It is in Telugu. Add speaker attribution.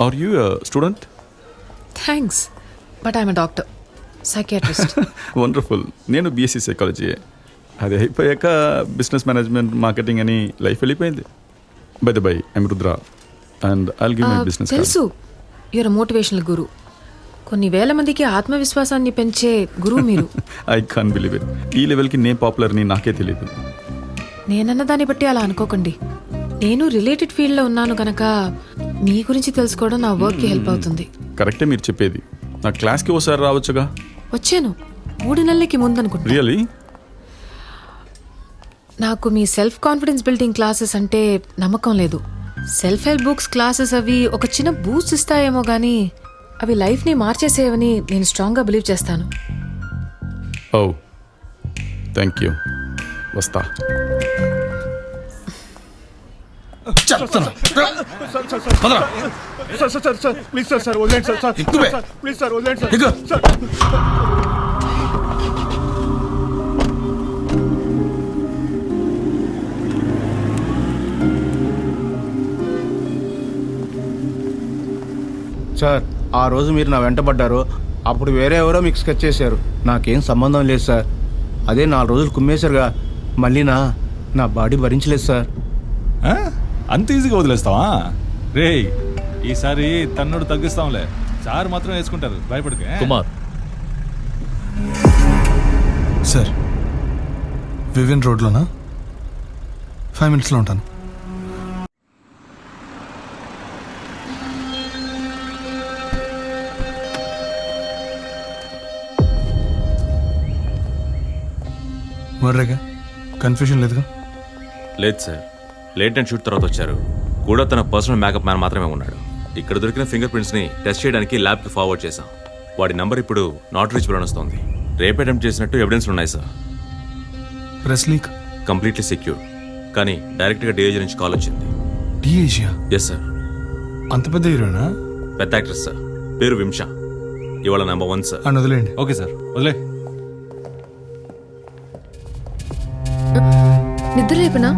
Speaker 1: Are you student?
Speaker 2: Thanks, but I'm doctor, psychiatrist.
Speaker 1: Wonderful. నేను బీఎస్సీ సైకాలజీ. అది అయిపోయాక బిజినెస్ మేనేజ్మెంట్, మార్కెటింగ్ అని లైఫ్ వెళ్ళిపోయింది. By the by, I'm Rudra and I'll give my business.
Speaker 2: తెలుసు, యూర్ మోటివేషనల్ గురు. కొన్ని వేల మందికి ఆత్మవిశ్వాసాన్ని పెంచే గురువు మీరు.
Speaker 1: I can believe it. ఈ లెవెల్కి నేను పాపులర్ని నాకే తెలియదు.
Speaker 2: నేనన్న దాన్ని బట్టి అలా అనుకోకండి. నేను రిలేటెడ్ ఫీల్డ్లో ఉన్నాను కనుక మీ గురించి తెలుసుకోవడం నా వర్క్కి హెల్ప్ అవుతుంది.
Speaker 1: కరెక్టే మీరు చెప్పేది. నా క్లాస్కి ఓసారి రావచ్చుగా?
Speaker 2: వచ్చాను 3 నెలలకి ముందు అనుకుంటా.
Speaker 1: రియలీ?
Speaker 2: నాకు మీ సెల్ఫ్ కాన్ఫిడెన్స్ బిల్డింగ్ క్లాసెస్ అంటే నమ్మకం లేదు. సెల్ఫ్ హెల్ప్ బుక్స్ క్లాసెస్ అవి ఒక చిన్న బూస్ట్ ఇస్తాయేమో కానీ అవి లైఫ్ని మార్చేసేవని నేను స్ట్రాంగ్గా బిలీవ్ చేస్తాను.
Speaker 1: ఓ థ్యాంక్ యూ. వస్తా.
Speaker 3: ప్లీజ్ సార్ వదిలేండి సార్. ప్లీజ్ సార్ వదిలేండి సార్. సార్ ఆ రోజు మీరు నా వెంట పడ్డారు, అప్పుడు వేరే ఎవరో మీకు స్కెచ్ చేశారు. నాకేం సంబంధం లేదు సార్. అదే 4 రోజులు కుమ్మేశారుగా, మళ్ళీ నా బాడీ భరించలేదు సార్.
Speaker 4: అంత ఈజీగా వదిలేస్తావా? రే, ఈసారి తన్నుడు తగ్గిస్తాంలే. సార్ మాత్రం వేసుకుంటారు, భయపడకే.
Speaker 5: కుమార్
Speaker 6: సార్, వివియన్ రోడ్లోనా? 5 minutesలో ఉంటాను. మర్రేగా కన్ఫ్యూజన్ లేదుగా?
Speaker 5: లేదు సార్, లేట్ అండ్ షూట్ తర్వాత వచ్చారు. కూడా తన పర్సనల్ మేకప్ మ్యాన్ మాత్రమే ఉన్నాడు. ఇక్కడ దొరికిన ఫింగర్ ప్రింట్స్ని టెస్ట్ చేయడానికి ల్యాబ్కి ఫార్వర్డ్ చేశాం. వాడి నంబర్ ఇప్పుడు నాట్ రీచబుల్ అని వస్తుంది. రేప్ అటెంప్ట్ చేసినట్టు ఎవిడెన్స్ ఉన్నాయి sir.
Speaker 6: Press leak
Speaker 5: completely secure, కానీ డైరెక్ట్గా డిఐజీ నుంచి కాల్ వచ్చింది.
Speaker 6: డిఐజియా?
Speaker 5: Yes sir.
Speaker 6: అంత పెద్ద హీరోనా?
Speaker 5: పెద్ద యాక్ట్రెస్ సార్, పేరు వింష. ఇవాళ నెంబర్ 1 సార్.
Speaker 6: అని వదిలేండి.
Speaker 4: ఓకే సార్, వదిలే.
Speaker 2: నిద్ర లేపనా?